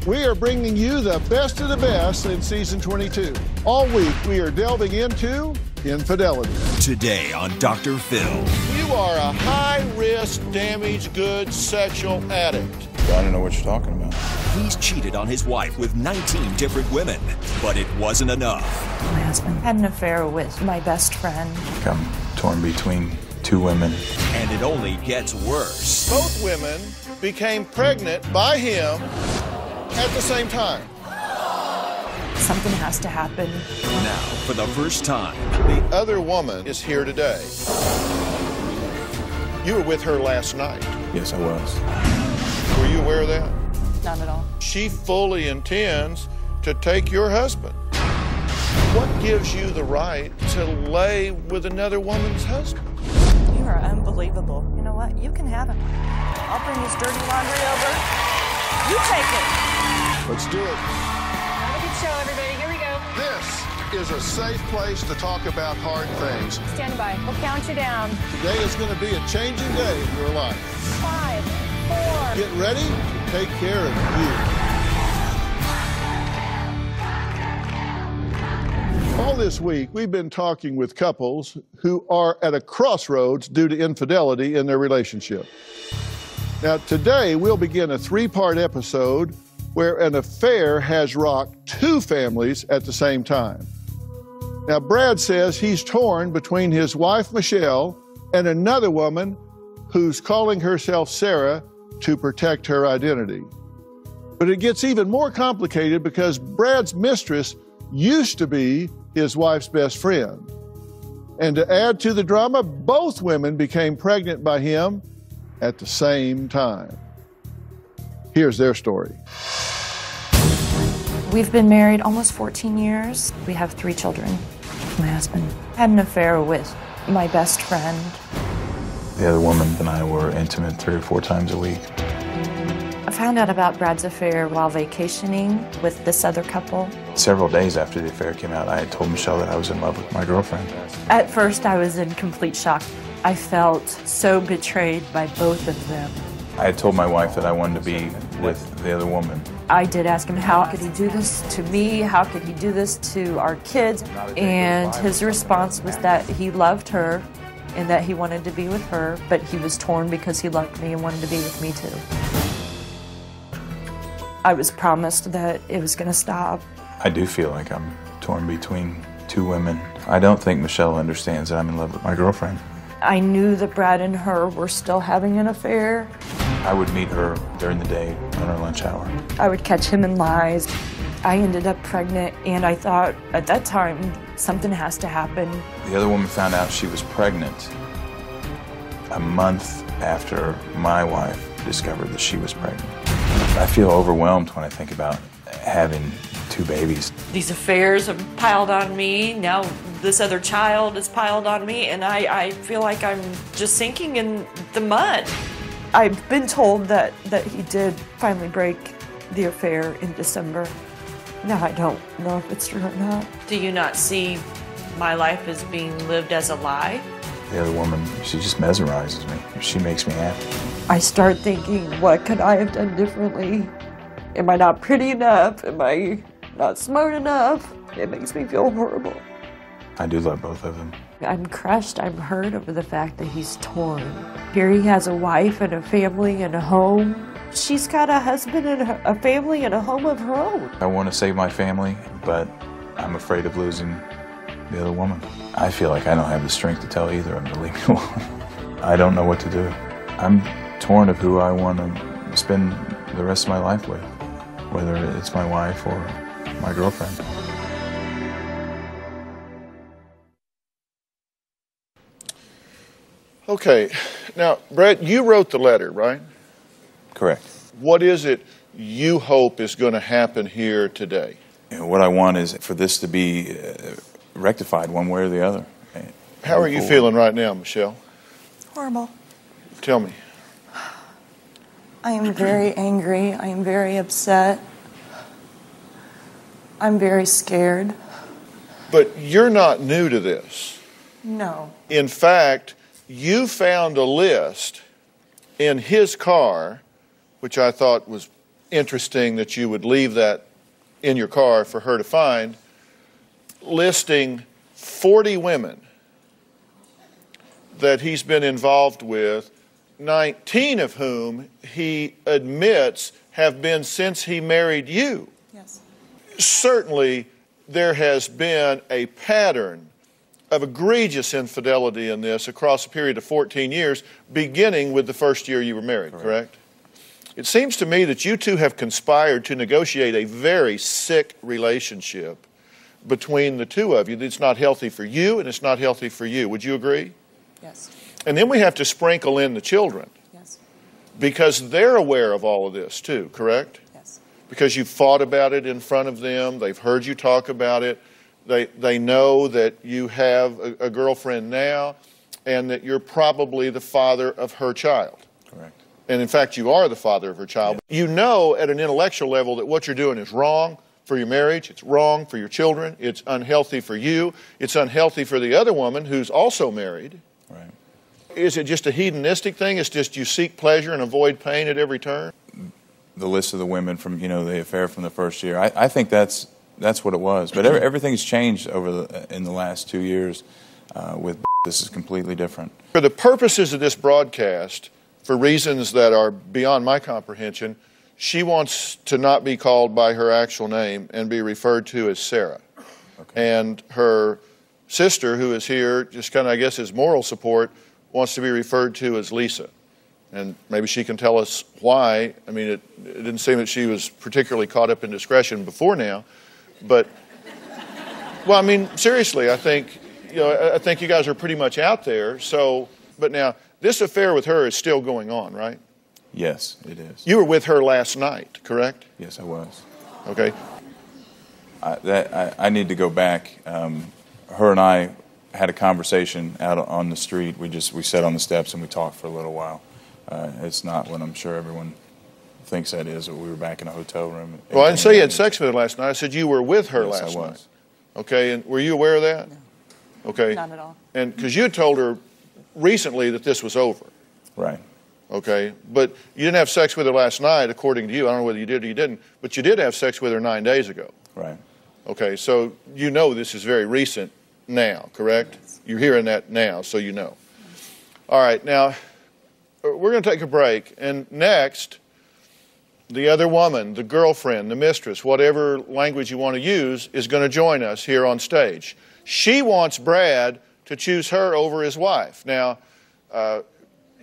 We are bringing you the best of the best in season 22. All week, we are delving into infidelity. Today on Dr. Phil. You are a high-risk, damaged goods sexual addict. I don't know what you're talking about. He's cheated on his wife with 19 different women, but it wasn't enough. My husband had an affair with my best friend. I'm torn between two women. And it only gets worse. Both women became pregnant by him at the same time. Something has to happen. Now, for the first time, the other woman is here today. You were with her last night. Yes, I was. Were you aware of that? Not at all. She fully intends to take your husband. What gives you the right to lay with another woman's husband? You are unbelievable. You know what? You can have him. I'll bring his dirty laundry over. You take it. Let's do it. Have a good show, everybody. Here we go. This is a safe place to talk about hard things. Stand by. We'll count you down. Today is going to be a changing day in your life. 5, 4. Get ready to take care of you. All this week, we've been talking with couples who are at a crossroads due to infidelity in their relationship. Now, today, we'll begin a 3-part episode where an affair has rocked 2 families at the same time. Now, Brad says he's torn between his wife, Michelle, and another woman who's calling herself Sarah to protect her identity. But it gets even more complicated because Brad's mistress used to be his wife's best friend. And to add to the drama, both women became pregnant by him at the same time. Here's their story. We've been married almost 14 years. We have 3 children. My husband had an affair with my best friend. The other woman and I were intimate 3 or 4 times a week. I found out about Brad's affair while vacationing with this other couple. Several days after the affair came out, I had told Michelle that I was in love with my girlfriend. At first, I was in complete shock. I felt so betrayed by both of them. I had told my wife that I wanted to be with the other woman. I did ask him, how could he do this to me? How could he do this to our kids? And his response was that he loved her and that he wanted to be with her, but he was torn because he loved me and wanted to be with me too. I was promised that it was going to stop. I do feel like I'm torn between 2 women. I don't think Michelle understands that I'm in love with my girlfriend. I knew that Brad and her were still having an affair. I would meet her during the day on our lunch hour. I would catch him in lies. I ended up pregnant, and I thought at that time something has to happen. The other woman found out she was pregnant a month after my wife discovered that she was pregnant. I feel overwhelmed when I think about having 2 babies. These affairs have piled on me. Now this other child is piled on me, and I feel like I'm just sinking in the mud. I've been told that he did finally break the affair in December. Now I don't know if it's true or not. Do you not see my life as being lived as a lie? The other woman, she just mesmerizes me. She makes me happy. I start thinking, what could I have done differently? Am I not pretty enough? Am I not smart enough? It makes me feel horrible. I do love both of them. I'm crushed, I'm hurt over the fact that he's torn. Here he has a wife and a family and a home. She's got a husband and a family and a home of her own. I want to save my family, but I'm afraid of losing the other woman. I feel like I don't have the strength to tell either of them to leave me alone. I don't know what to do. I'm torn of who I want to spend the rest of my life with, whether it's my wife or my girlfriend. Okay, now, Brett, you wrote the letter, right? Correct. What is it you hope is going to happen here today? You know, what I want is for this to be rectified one way or the other. How are you feeling right now, Michelle? Horrible. Tell me. I am very angry. I am very upset. I'm very scared. But you're not new to this. No. In fact, you found a list in his car, which I thought was interesting that you would leave that in your car for her to find, listing 40 women that he's been involved with, 19 of whom he admits have been since he married you. Yes. Certainly, there has been a pattern of egregious infidelity in this across a period of 14 years, beginning with the first year you were married, correct? It seems to me that you two have conspired to negotiate a very sick relationship between the two of you. It's not healthy for you, and it's not healthy for you. Would you agree? Yes. And then we have to sprinkle in the children. Yes. Because they're aware of all of this too, correct? Yes. Because you've fought about it in front of them, they've heard you talk about it, they know that you have a girlfriend now, and that you're probably the father of her child. Correct. And in fact, you are the father of her child. Yeah. You know at an intellectual level that what you're doing is wrong for your marriage, it's wrong for your children, it's unhealthy for you, it's unhealthy for the other woman who's also married. Right. Is it just a hedonistic thing? It's just you seek pleasure and avoid pain at every turn? The list of the women from, the affair from the first year, I think that's what it was. But everything's changed in the last 2 years with this is completely different. For the purposes of this broadcast, for reasons that are beyond my comprehension, she wants to not be called by her actual name and be referred to as Sarah. Okay. And her sister, who is here, just kind of, I guess, as moral support, wants to be referred to as Lisa. And maybe she can tell us why. I mean, it didn't seem that she was particularly caught up in discretion before now. But, well, I mean, seriously, I think you guys are pretty much out there. So, but now, this affair with her is still going on, right? Yes, it is. You were with her last night, correct? Yes, I was. Okay. I need to go back. Her and I had a conversation out on the street. We sat on the steps and we talked for a little while. It's not what I'm sure everyone thinks that is. We were back in a hotel room. Well, I didn't say you had sex with her last night. I said you were with her last night. Yes, I was. Okay, and were you aware of that? No. Okay. Not at all. And because you had told her recently that this was over. Right. Okay, but you didn't have sex with her last night, according to you. I don't know whether you did or you didn't, but you did have sex with her 9 days ago. Right. Okay, so you know this is very recent now, correct? Yes. You're hearing that now, so you know. All right, now, we're going to take a break, and next, the other woman, the girlfriend, the mistress, whatever language you want to use, is going to join us here on stage. She wants Brad to choose her over his wife. Now,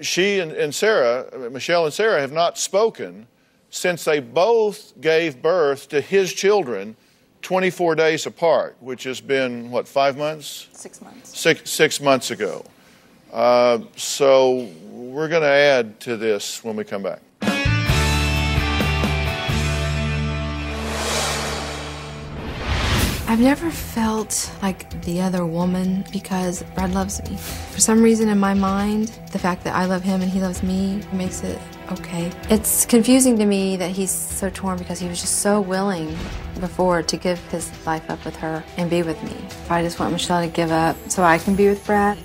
she and Sarah, Michelle and Sarah, have not spoken since they both gave birth to his children 24 days apart, which has been, what, 5 months? 6 months. 6 months ago. So we're going to add to this when we come back. I've never felt like the other woman because Brad loves me. For some reason in my mind, the fact that I love him and he loves me makes it okay. It's confusing to me that he's so torn because he was just so willing before to give his life up with her and be with me. I just want Michelle to give up so I can be with Brad.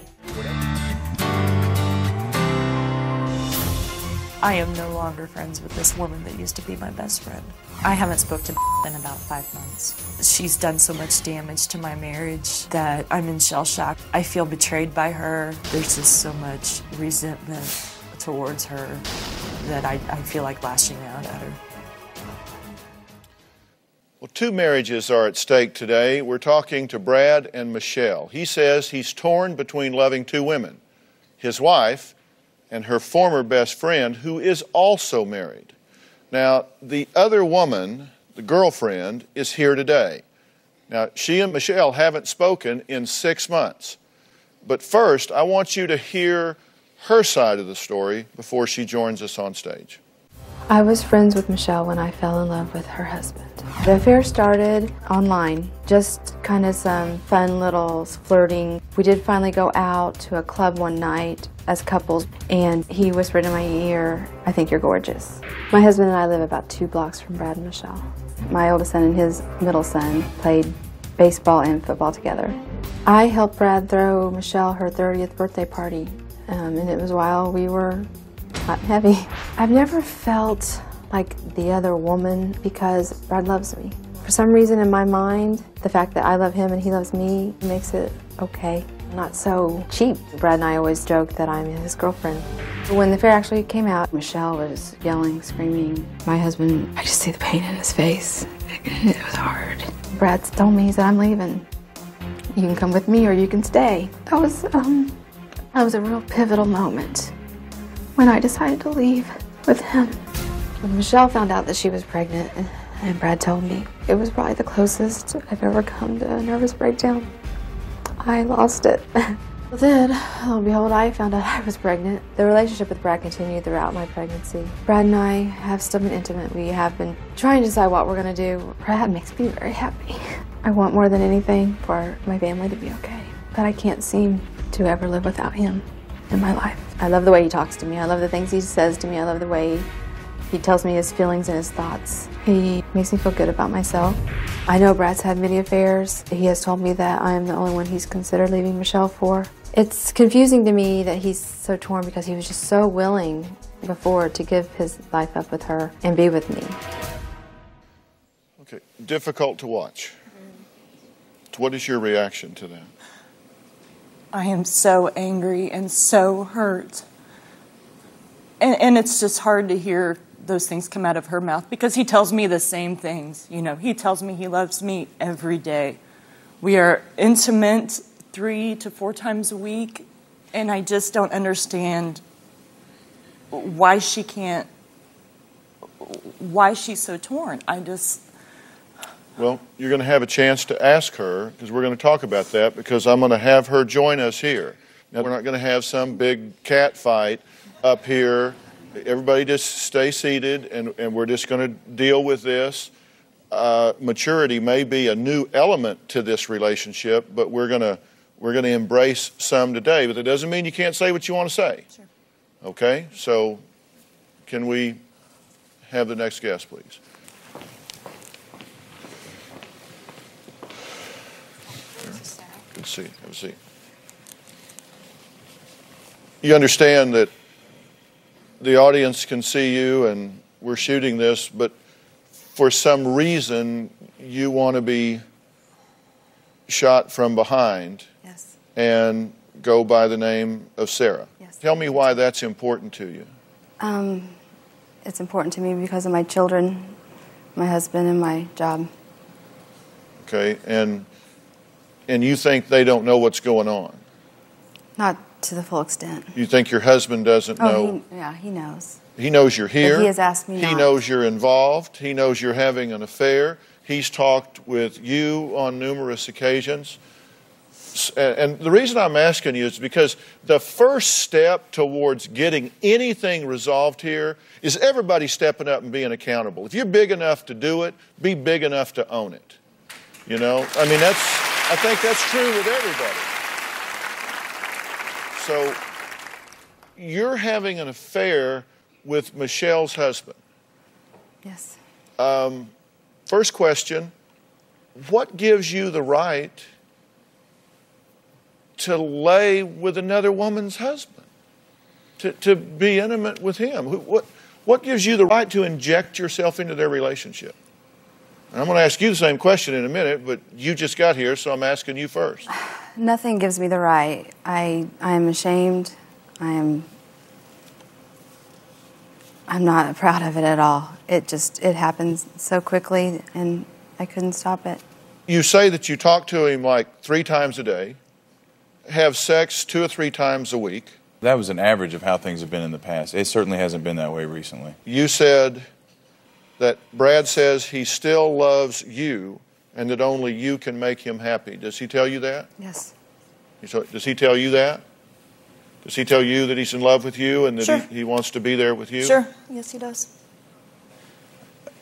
I am no longer friends with this woman that used to be my best friend. I haven't spoken to in about 5 months. She's done so much damage to my marriage that I'm in shell shock. I feel betrayed by her. There's just so much resentment towards her that I feel like lashing out at her. Well, 2 marriages are at stake today. We're talking to Brad and Michelle. He says he's torn between loving 2 women, his wife and her former best friend, who is also married. Now, the other woman, the girlfriend, is here today. Now, she and Michelle haven't spoken in 6 months. But first, I want you to hear her side of the story before she joins us on stage. I was friends with Michelle when I fell in love with her husband. The affair started online, just kind of some fun little flirting. We did finally go out to a club one night as couples, and he whispered in my ear, "I think you're gorgeous." My husband and I live about 2 blocks from Brad and Michelle. My oldest son and his middle son played baseball and football together. I helped Brad throw Michelle her 30th birthday party, and it was while we were hot and heavy. I've never felt like the other woman because Brad loves me. For some reason in my mind, the fact that I love him and he loves me makes it okay. I'm not so cheap. Brad and I always joke that I'm his girlfriend. When the affair actually came out, Michelle was yelling, screaming. My husband, I just see the pain in his face. It was hard. Brad told me, he said, I'm leaving. You can come with me or you can stay. That was a real pivotal moment when I decided to leave with him. When Michelle found out that she was pregnant, and Brad told me, it was probably the closest I've ever come to a nervous breakdown. I lost it. Then, lo and behold, I found out I was pregnant. The relationship with Brad continued throughout my pregnancy. Brad and I have still been intimate. We have been trying to decide what we're going to do. Brad makes me very happy. I want more than anything for my family to be okay. But I can't seem to ever live without him in my life. I love the way he talks to me. I love the things he says to me. I love the way he tells me his feelings and his thoughts. He makes me feel good about myself. I know Brad's had many affairs. He has told me that I am the only one he's considered leaving Michelle for. It's confusing to me that he's so torn because he was just so willing before to give his life up with her and be with me. Okay, difficult to watch. What is your reaction to that? I am so angry and so hurt. And it's just hard to hear those things come out of her mouth because he tells me the same things. You know, he tells me he loves me every day. We are intimate 3 to 4 times a week, and I just don't understand why she's so torn. Well, you're going to have a chance to ask her, because we're going to talk about that, because I'm going to have her join us here. Now, we're not going to have some big cat fight up here. Everybody just stay seated, and we're just going to deal with this. Maturity may be a new element to this relationship, but we're going to embrace some today. But that doesn't mean you can't say what you want to say. Sure. Okay? So can we have the next guest, please? Good to see you. Have a seat. You understand that the audience can see you and we're shooting this, but for some reason you want to be shot from behind. Yes. And go by the name of Sarah. Yes. Tell me why that's important to you. It's important to me because of my children, my husband, and my job. Okay, and you think they don't know what's going on? Not to the full extent. You think your husband doesn't know? He knows. He knows you're here. But he has asked me He not. knows you're involved. He knows you're having an affair. He's talked with you on numerous occasions. And the reason I'm asking you is because the first step towards getting anything resolved here is everybody stepping up and being accountable. If you're big enough to do it, be big enough to own it. You know, I mean, I think that's true with everybody. So you're having an affair with Michelle's husband. Yes. First question, what gives you the right to lay with another woman's husband, to be intimate with him? What gives you the right to inject yourself into their relationship? And I'm going to ask you the same question in a minute, but you just got here, so I'm asking you first. Nothing gives me the right. I am ashamed. I'm not proud of it at all. It happens so quickly, and I couldn't stop it. You say that you talk to him like 3 times a day, have sex 2 or 3 times a week. That was an average of how things have been in the past. It certainly hasn't been that way recently. You said that Brad says he still loves you and that only you can make him happy. Does he tell you that? Yes. Does he tell you that? Does he tell you that he's in love with you and that Sure. he wants to be there with you? Sure. Yes, he does.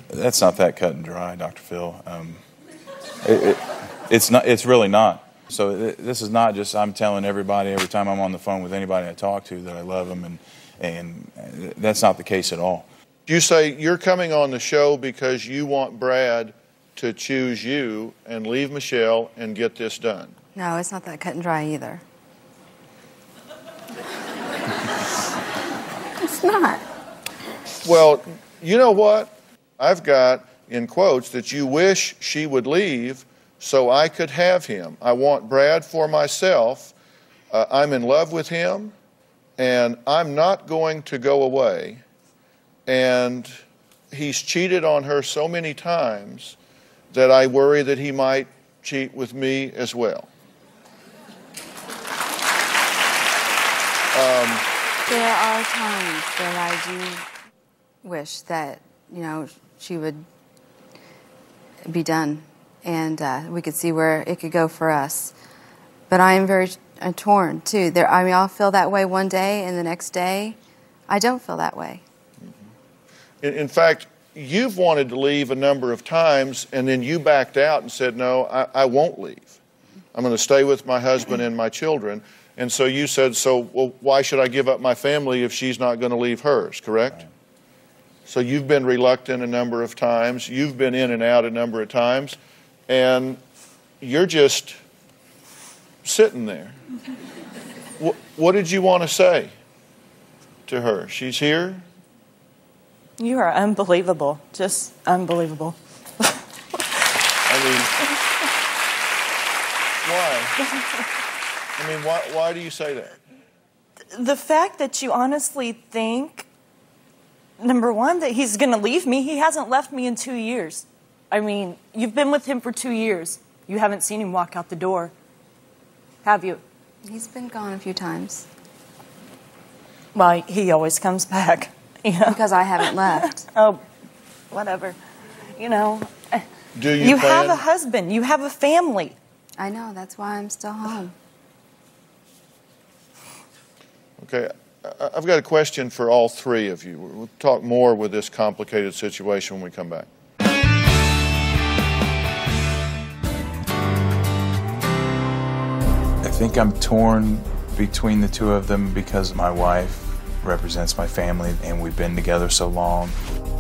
That's not that cut and dry, Dr. Phil. It's not. It's really not. So this is not just I'm telling everybody every time I'm on the phone with anybody I talk to that I love them, and that's not the case at all. You say you're coming on the show because you want Brad to choose you and leave Michelle and get this done. No, it's not that cut and dry either. It's not. Well, You know what? I've got, in quotes, that you wish she would leave so I could have him. I want Brad for myself. I'm in love with him, and I'm not going to go away. And he's cheated on her so many times that I worry that he might cheat with me as well. There are times that I do wish that, she would be done and we could see where it could go for us. But I am very torn, too. I'll feel that way one day, and the next day, I don't feel that way. Mm-hmm. In fact, you've wanted to leave a number of times, and then you backed out and said, no, I won't leave. I'm going to stay with my husband and my children. And so you said, well, why should I give up my family if she's not going to leave hers, correct? Right. So you've been reluctant a number of times. You've been in and out a number of times. And you're just sitting there. What did you want to say to her? She's here? You are unbelievable. Just unbelievable. Why do you say that? The fact that you honestly think, number one, that he's going to leave me. He hasn't left me in 2 years. I mean, you've been with him for 2 years. You haven't seen him walk out the door, have you? He's been gone a few times. Well, he always comes back. Because I haven't left. Oh, whatever. Do you have a husband. You have a family. I know. That's why I'm still home. Okay, I've got a question for all three of you. We'll talk more with this complicated situation when we come back. I think I'm torn between the two of them because my wife represents my family and we've been together so long.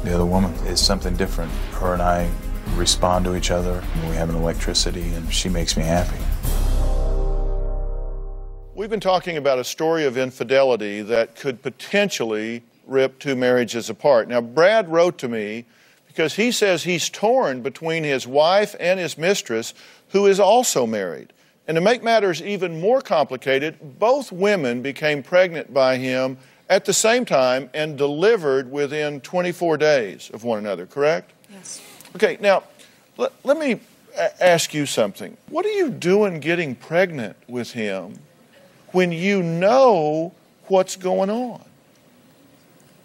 The other woman is something different. Her and I respond to each other. We have an electricity and she makes me happy. We've been talking about a story of infidelity that could potentially rip two marriages apart. Now, Brad wrote to me because he says he's torn between his wife and his mistress, who is also married. And to make matters even more complicated, both women became pregnant by him at the same time and delivered within 24 days of one another, correct? Yes. Okay, now, let me ask you something. What are you doing getting pregnant with him when you know what's going on?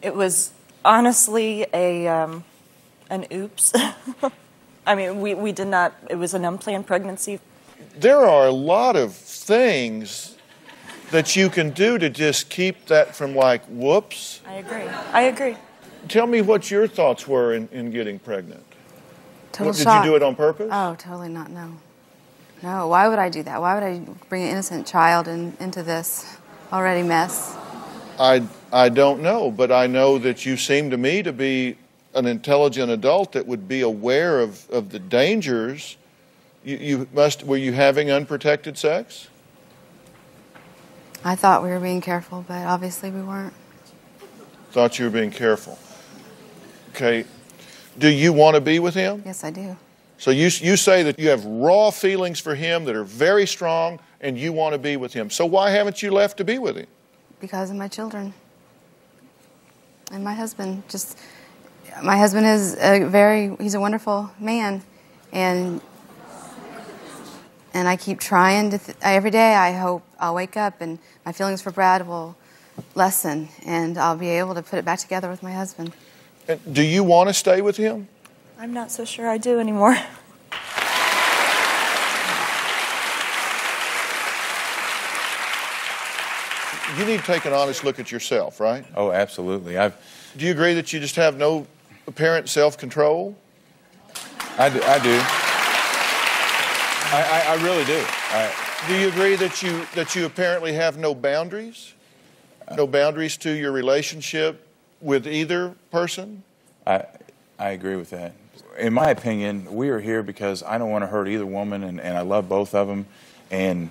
It was honestly an oops. I mean, we did not, it was an unplanned pregnancy. There are a lot of things that you can do to just keep that from like, whoops. I agree. Tell me what your thoughts were in getting pregnant. Total Did shock. you do it on purpose? Oh, totally not, no. No, why would I do that? Why would I bring an innocent child into this already mess? I don't know, but I know that you seem to me to be an intelligent adult that would be aware of the dangers. Were you having unprotected sex? I thought we were being careful, but obviously we weren't. Thought you were being careful. Okay. Do you want to be with him? Yes, I do. So you say that you have raw feelings for him that are very strong and you want to be with him. So why haven't you left to be with him? Because of my children. And my husband. My husband is he's a wonderful man. And I keep trying every day I hope I'll wake up and my feelings for Brad will lessen and I'll be able to put it back together with my husband. And do you want to stay with him? I'm not so sure I do anymore. You need to take an honest look at yourself, right? Oh, absolutely. Do you agree that you just have no apparent self-control? I do. I really do. Do you agree that you apparently have no boundaries? No boundaries to your relationship with either person? I agree with that. In my opinion, we are here because I don't want to hurt either woman, and I love both of them, and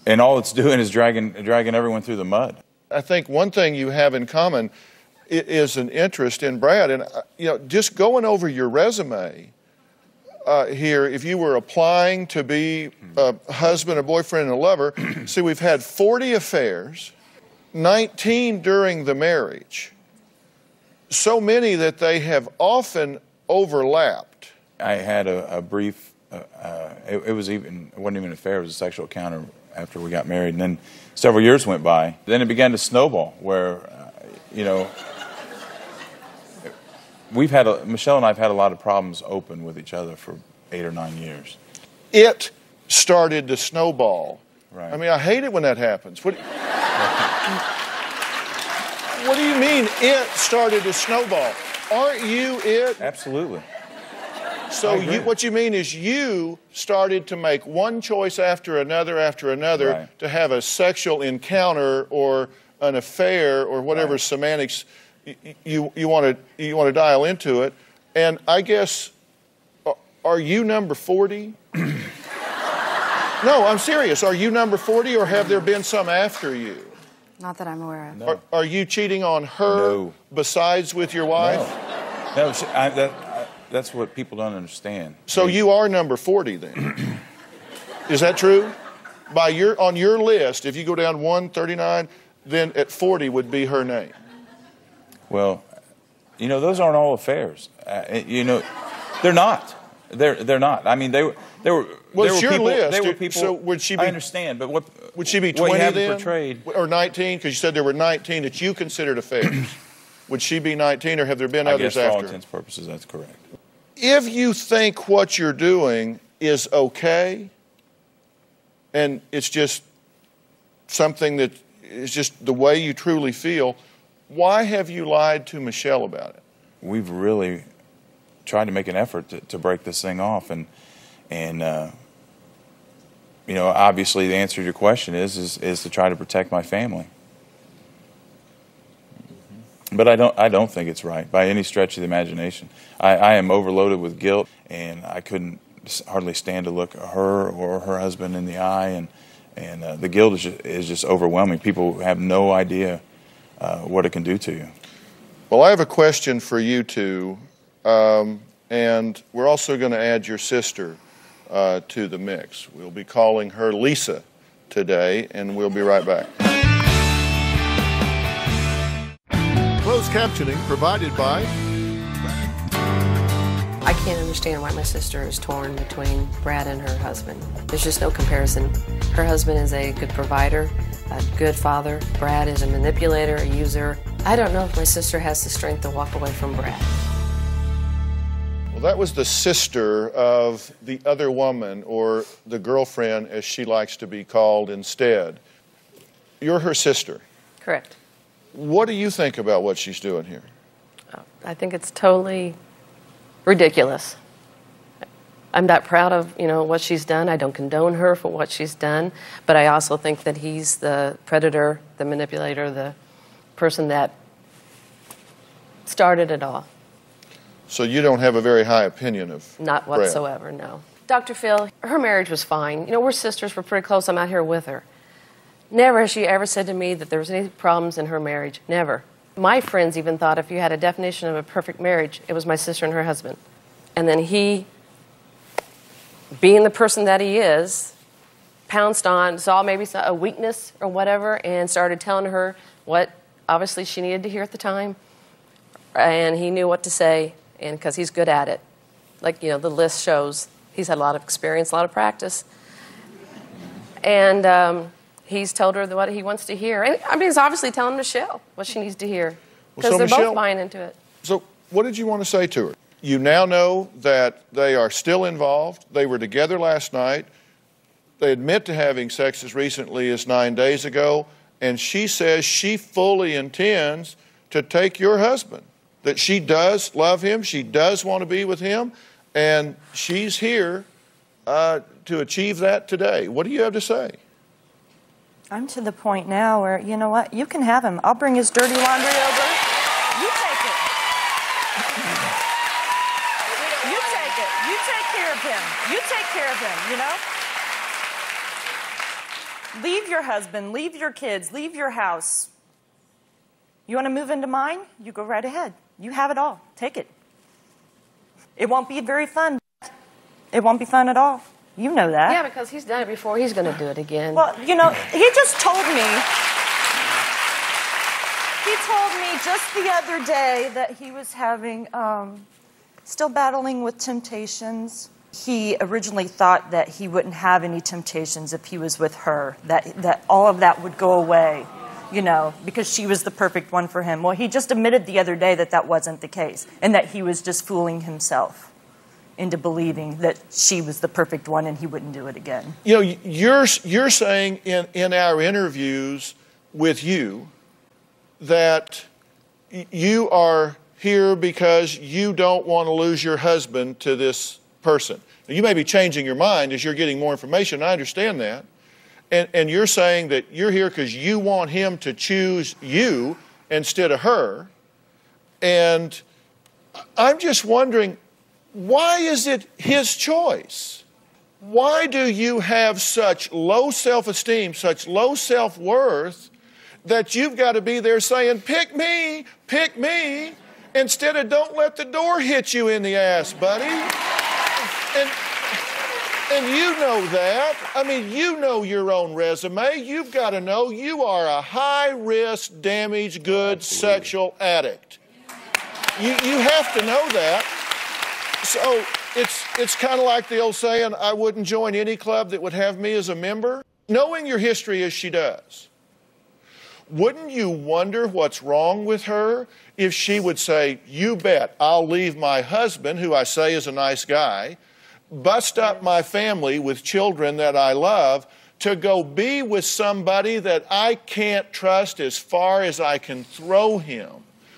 all it's doing is dragging everyone through the mud. I think one thing you have in common is an interest in Brad. And, you know, just going over your resume here, if you were applying to be a husband, a boyfriend, and a lover, see, we've had 40 affairs, 19 during the marriage, so many that they have often overlapped. I had a brief, it wasn't even an affair, it was a sexual encounter after we got married. And then several years went by. Then it began to snowball where, you know, Michelle and I have had a lot of problems open with each other for 8 or 9 years. It started to snowball. Right. I mean, I hate it when that happens. What do you mean it started to snowball? Aren't you it? Absolutely. So what you mean is you started to make one choice after another right. to have a sexual encounter or an affair or whatever right. semantics you want to dial into it. And I guess, are you number 40? No, I'm serious. Are you number 40 or have there been some after you? Not that I'm aware of. No. Are you cheating on her No. besides with your wife? No, that's what people don't understand. So you are number 40 then? Is that true? On your list, if you go down 139, then at 40 would be her name. Well, you know, those aren't all affairs. You know, they're not. They're not. I mean, they were. Well, it's your people, list. They were people. So would she be? I understand, but what would she be 20 what you haven't then? Portrayed, or 19? Because you said there were 19 that you considered affairs. Would she be 19, or have there been I others guess for all after? intents and purposes, that's correct. If you think what you're doing is okay, and it's just something that is just the way you truly feel, why have you lied to Michelle about it? We've really tried to make an effort to break this thing off, and you know, obviously the answer to your question is to try to protect my family. But I don't think it's right by any stretch of the imagination. I am overloaded with guilt, and I couldn't hardly stand to look her or her husband in the eye, and the guilt is just overwhelming. People have no idea what it can do to you. Well, I have a question for you two, and we're also going to add your sister to the mix. We'll be calling her Lisa today, and we'll be right back. Closed captioning provided by... I can't understand why my sister is torn between Brad and her husband. There's just no comparison. Her husband is a good provider, a good father. Brad is a manipulator, a user. I don't know if my sister has the strength to walk away from Brad. Well, that was the sister of the other woman, or the girlfriend, as she likes to be called instead. You're her sister. Correct. What do you think about what she's doing here? I think it's totally ridiculous. I'm not proud of, you know, what she's done. I don't condone her for what she's done, but I also think that he's the predator, the manipulator, the person that started it all. So you don't have a very high opinion of Not Brad. whatsoever, no. Dr. Phil, her marriage was fine. You know, we're sisters, we're pretty close. I'm out here with her. Never has she ever said to me that there was any problems in her marriage. Never. My friends even thought if you had a definition of a perfect marriage, it was my sister and her husband. And then he, being the person that he is, pounced on, saw maybe a weakness or whatever, and started telling her what obviously she needed to hear at the time. And he knew what to say, and because he's good at it. Like, you know, the list shows he's had a lot of experience, a lot of practice. And he's told her what he wants to hear. And, I mean, he's obviously telling Michelle what she needs to hear, because they're both buying into it. So what did you want to say to her? You now know that they are still involved. They were together last night. They admit to having sex as recently as 9 days ago. And she says she fully intends to take your husband, that she does love him, she does want to be with him, and she's here to achieve that today. What do you have to say? I'm to the point now where, you know what, you can have him. I'll bring his dirty laundry over. You take it. You take it. You take care of him. You take care of him, you know? Leave your husband, leave your kids, leave your house. You want to move into mine? You go right ahead. You have it all. Take it. It won't be very fun. It won't be fun at all. You know that. Yeah, because he's done it before. He's going to do it again. Well, you know, he just told me. He told me just the other day that he was having, still battling with temptations. He originally thought that he wouldn't have any temptations if he was with her, that all of that would go away, you know, because she was the perfect one for him. Well, he just admitted the other day that that wasn't the case, and that he was just fooling himself into believing that she was the perfect one and he wouldn't do it again. You know, you're saying in our interviews with you that you are here because you don't want to lose your husband to this person. Now, you may be changing your mind as you're getting more information. I understand that. And you're saying that you're here because you want him to choose you instead of her. And I'm just wondering, why is it his choice? Why do you have such low self-esteem, such low self-worth, that you've got to be there saying, pick me, instead of don't let the door hit you in the ass, buddy? And you know that. I mean, you know your own resume. You've got to know you are a high-risk, damaged goods sexual addict. You have to know that. So it's kind of like the old saying, I wouldn't join any club that would have me as a member. Knowing your history as she does, wouldn't you wonder what's wrong with her if she would say, you bet, I'll leave my husband, who I say is a nice guy, bust up my family with children that I love to go be with somebody that I can't trust as far as I can throw him?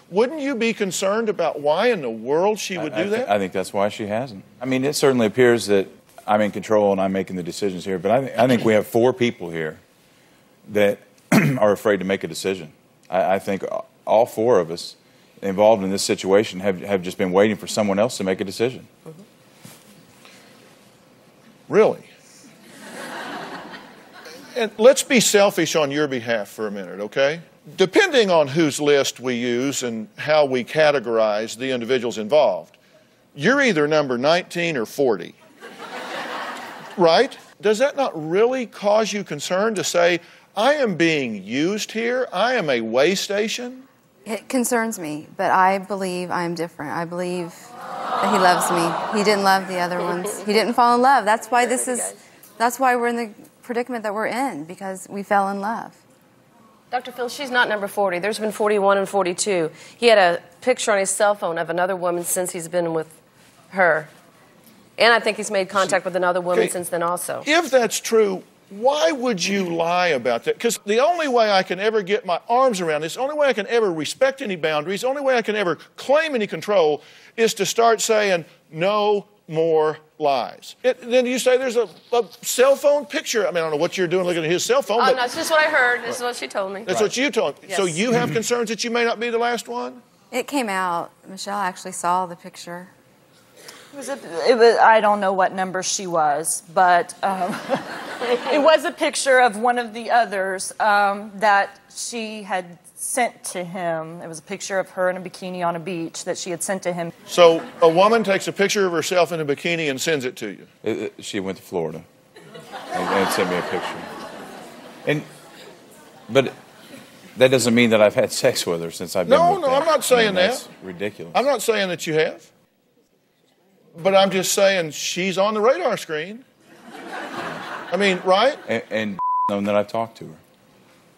Wouldn't you be concerned about why in the world she would do that? I think that's why she hasn't. I mean, it certainly appears that I'm in control and I'm making the decisions here, but I think we have 4 people here that are afraid to make a decision. I think all 4 of us involved in this situation have just been waiting for someone else to make a decision. Mm-hmm. Really? And let's be selfish on your behalf for a minute, okay? Depending on whose list we use and how we categorize the individuals involved, you're either number 19 or 40. Right? Does that not really cause you concern to say, I am being used here, I am a way station? It concerns me, but I believe I'm different. I believe that he loves me. He didn't love the other ones. He didn't fall in love. That's why we're in the predicament that we're in, because we fell in love. Dr. Phil, she's not number 40. There's been 41 and 42. He had a picture on his cell phone of another woman since he's been with her. And I think he's made contact with another woman since then also. If that's true, why would you lie about that? Because the only way I can ever get my arms around this, the only way I can ever respect any boundaries, the only way I can ever claim any control is to start saying, no more lies. Then you say there's a cell phone picture. I mean, I don't know what you're doing looking at his cell phone. Oh, no, it's just what I heard. This is what she told me. That's what you told me. Yes. So you have concerns that you may not be the last one? It came out. Michelle actually saw the picture. It was, I don't know what number she was, but it was a picture of one of the others that she had sent to him. It was a picture of her in a bikini on a beach that she had sent to him. So a woman takes a picture of herself in a bikini and sends it to you? She went to Florida and sent me a picture. But that doesn't mean that I've had sex with her since I've been with her. No, I'm not saying that. That's ridiculous. I'm not saying that you have. But I'm just saying she's on the radar screen. I mean, right? And known that I've talked to her.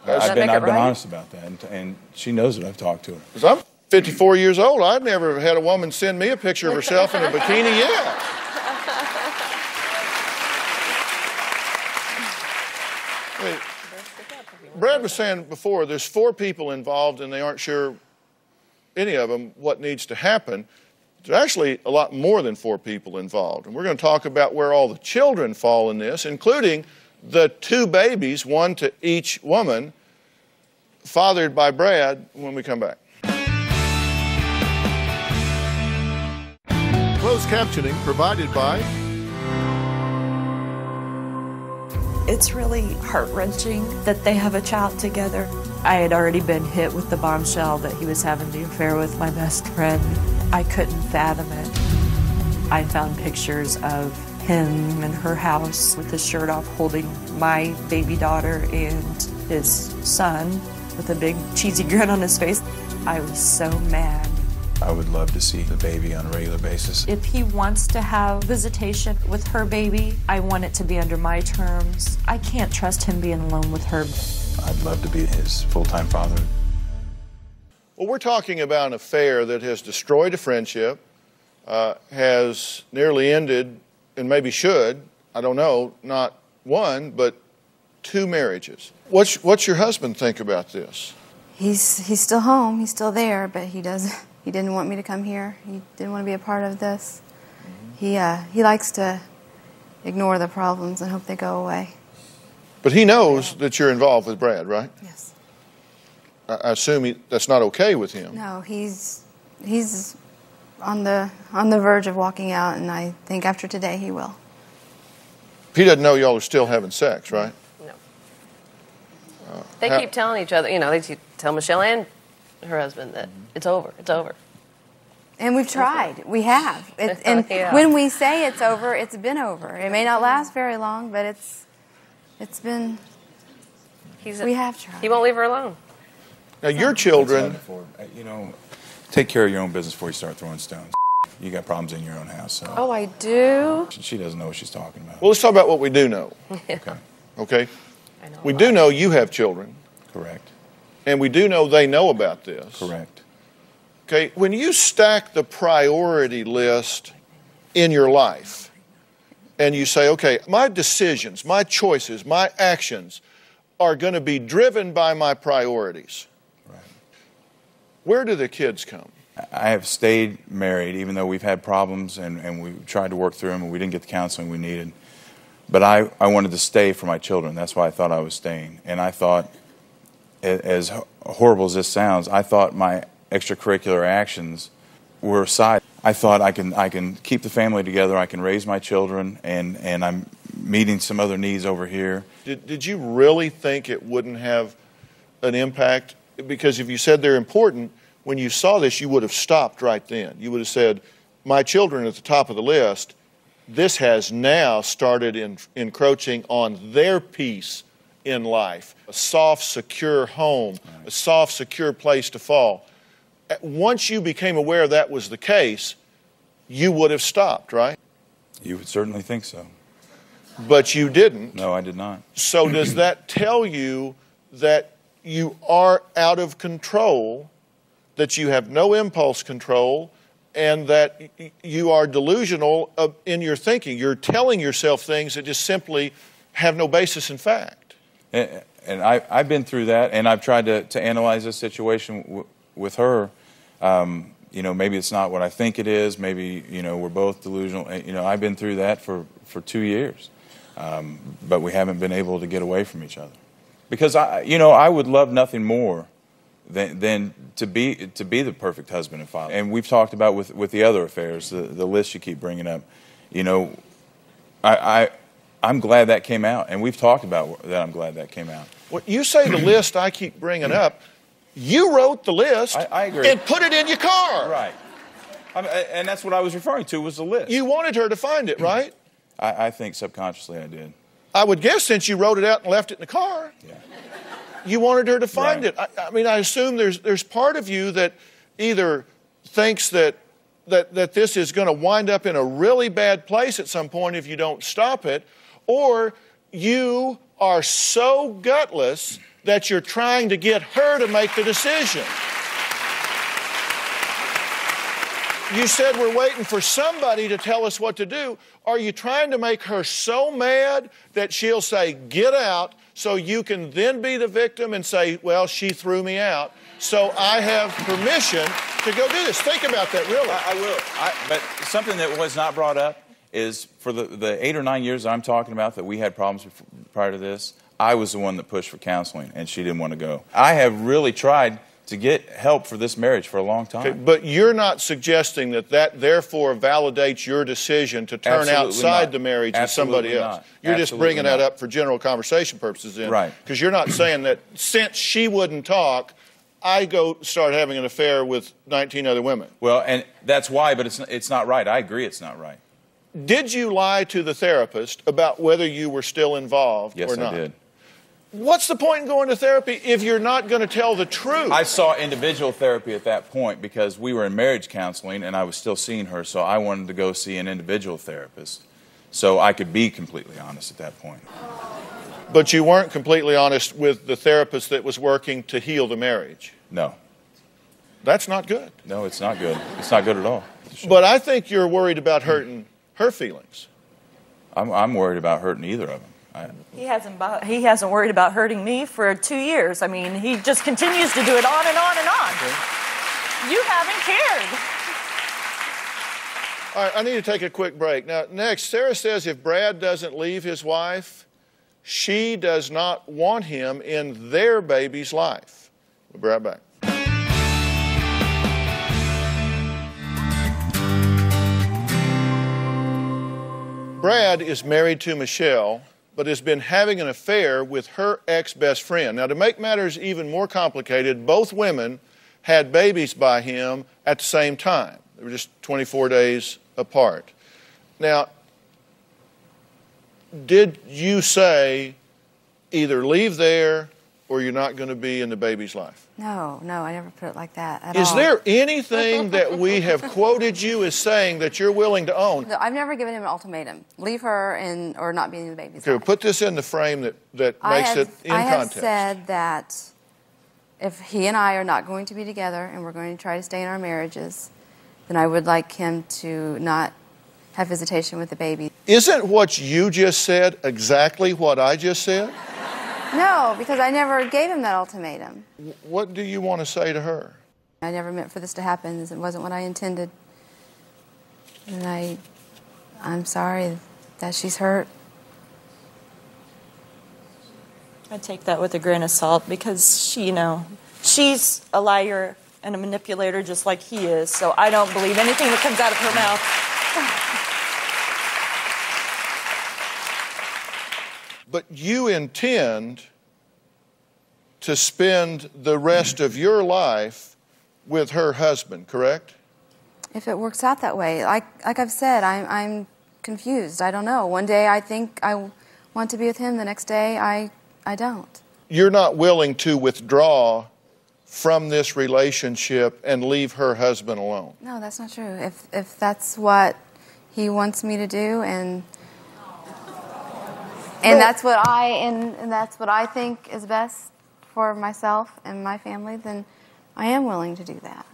Does I've been that make it right? honest about that, and she knows that I've talked to her. Because I'm 54 years old. I've never had a woman send me a picture of herself in a bikini yet. Brad was saying before, there's 4 people involved, and they aren't sure, any of them, what needs to happen. There's actually a lot more than 4 people involved. And we're going to talk about where all the children fall in this, including the 2 babies, one to each woman, fathered by Brad, when we come back. Closed captioning provided by It's really heart-wrenching that they have a child together. I had already been hit with the bombshell that he was having the affair with my best friend. I couldn't fathom it. I found pictures of him in her house with his shirt off holding my baby daughter and his son with a big cheesy grin on his face. I was so mad. I would love to see the baby on a regular basis. If he wants to have visitation with her baby, I want it to be under my terms. I can't trust him being alone with her. I'd love to be his full-time father. Well, we're talking about an affair that has destroyed a friendship, has nearly ended, and maybe should, I don't know, not one, but 2 marriages. What's your husband think about this? He's still home. He's still there, but he didn't want me to come here. He didn't want to be a part of this. He likes to ignore the problems and hope they go away. But he knows that you're involved with Brad, right? Yes. I assume that's not okay with him. No, he's on the verge of walking out, and I think after today he will. He doesn't know y'all are still having sex, right? No. They keep telling each other, they keep tell Michelle and her husband that it's over, it's over. And we've tried. We have. Yeah. When we say it's over, it's been over. It may not last very long, but it's been. We have tried. He won't leave her alone. Now your children. Take care of your own business before you start throwing stones. You got problems in your own house. So. Oh, I do? She doesn't know what she's talking about. Well, let's talk about what we do know. Okay. Okay? I know We do know you have children. Correct. And we do know they know about this. Correct. Okay, when you stack the priority list in your life and you say, okay, my decisions, my choices, my actions are going to be driven by my priorities. Right. Where do the kids come? I have stayed married, even though we've had problems and we tried to work through them and we didn't get the counseling we needed. But I wanted to stay for my children. That's why I thought I was staying. And I thought, as horrible as this sounds, I thought my extracurricular actions were aside. I thought I can keep the family together, I can raise my children, and I'm meeting some other needs over here. Did you really think it wouldn't have an impact? Because if you said they're important, when you saw this, you would have stopped right then. You would have said, my children are at the top of the list. This has now started encroaching on their peace in life. A soft, secure home, a soft, secure place to fall. Once you became aware that was the case, you would have stopped, right? You would certainly think so. But you didn't. No, I did not. So does that tell you that you are out of control, that you have no impulse control, and that you are delusional in your thinking? You're telling yourself things that just simply have no basis in fact. And I've been through that, and I've tried to analyze this situation with her. Maybe it's not what I think it is. Maybe, we're both delusional. I've been through that for 2 years. But we haven't been able to get away from each other. Because, I would love nothing more than to be the perfect husband and father. And we've talked about with the other affairs, the list you keep bringing up. I'm glad that came out, and we've talked about that. I'm glad that came out. Well, you say the list I keep bringing up. You wrote the list I agree. And put it in your car. Right. And that's what I was referring to, was the list. You wanted her to find it, right? I think subconsciously I did. I would guess since you wrote it out and left it in the car. Yeah. You wanted her to find Right. it. I assume there's part of you that either thinks that this is going to wind up in a really bad place at some point if you don't stop it, or you are so gutless that you're trying to get her to make the decision. You said we're waiting for somebody to tell us what to do. Are you trying to make her so mad that she'll say, get out, so you can then be the victim and say, well, she threw me out, so I have permission to go do this? Think about that, really. I will. But something that was not brought up is for the 8 or 9 years I'm talking about that we had problems prior to this, I was the one that pushed for counseling, and she didn't want to go. I have really tried to get help for this marriage for a long time. Okay, but you're not suggesting that that therefore validates your decision to turn Absolutely outside not. the marriage with Absolutely somebody else. not. You're just Absolutely bringing that not. up for general conversation purposes then. Right. Because you're not saying that since she wouldn't talk, I go start having an affair with 19 other women. Well, and that's why, but it's not right. I agree it's not right. Did you lie to the therapist about whether you were still involved Yes, or not? I did. What's the point in going to therapy if you're not going to tell the truth? I saw individual therapy at that point because we were in marriage counseling and I was still seeing her, so I wanted to go see an individual therapist so I could be completely honest at that point. But you weren't completely honest with the therapist that was working to heal the marriage. No. That's not good. No, it's not good. It's not good at all. But I think you're worried about hurting her feelings. I'm worried about hurting either of them. He hasn't worried about hurting me for 2 years. I mean, he just continues to do it on and on and on. Okay. You haven't cared. All right, I need to take a quick break. Now, next, Sarah says if Brad doesn't leave his wife, she does not want him in their baby's life. We'll be right back. Brad is married to Michelle, but has been having an affair with her ex-best friend. Now, to make matters even more complicated, both women had babies by him at the same time. They were just 24 days apart. Now, did you say either leave there or you're not going to be in the baby's life? No, I never put it like that at Is all. there anything that we have quoted you as saying that you're willing to own? No, I've never given him an ultimatum. Leave her or not be in the baby's Okay, life. well, put this in the frame that makes it in I have context. said that if he and I are not going to be together and we're going to try to stay in our marriages, then I would like him to not have visitation with the baby. Isn't what you just said exactly what I just said? No, because I never gave him that ultimatum. What do you want to say to her? I never meant for this to happen. It wasn't what I intended. And I'm sorry that she's hurt. I take that with a grain of salt because she's a liar and a manipulator just like he is, so I don't believe anything that comes out of her mouth. But you intend to spend the rest of your life with her husband, correct? If it works out that way. Like I've said, I'm confused. I don't know. One day I think I want to be with him. The next day I don't. You're not willing to withdraw from this relationship and leave her husband alone? No, that's not true. If that's what he wants me to do and that's what I think is best for myself and my family, then I am willing to do that.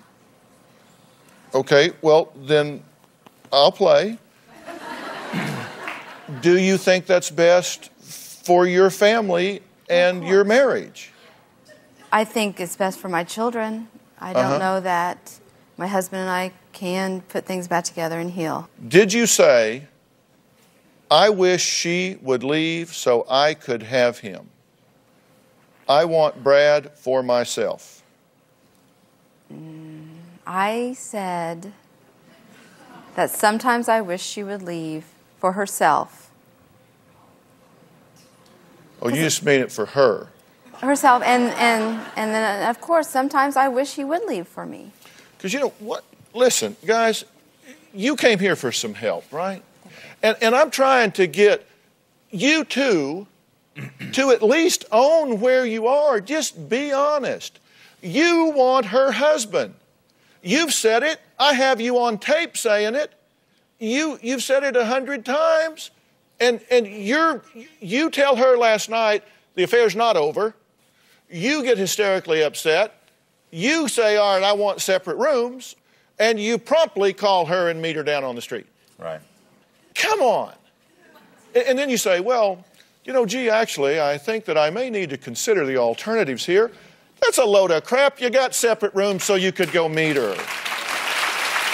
Okay, well, then I'll play. Do you think that's best for your family and your marriage? I think it's best for my children. I don't know that my husband and I can put things back together and heal. Did you say, I wish she would leave so I could have him? I want Brad for myself. I said that sometimes I wish she would leave for herself. Oh, you just mean it for her. Herself, and then, of course, sometimes I wish he would leave for me. Because you know what? Listen, guys, you came here for some help, right? And I'm trying to get you two to at least own where you are. Just be honest. You want her husband. You've said it. I have you on tape saying it. You've said it 100 times. And you tell her last night the affair's not over. You get hysterically upset. You say, all right, I want separate rooms. And you promptly call her and meet her down on the street. Right. Come on. And then you say, well, you know, gee, actually, I think that I may need to consider the alternatives here. That's a load of crap. You got separate rooms so you could go meet her.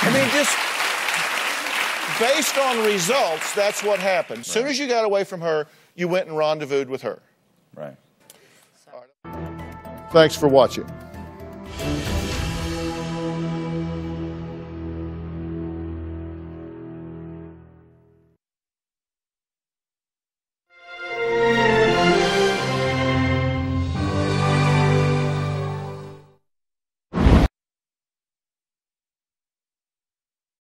I mean, just based on results, that's what happened. As soon as you got away from her, you went and rendezvoused with her. Right. Thanks for watching.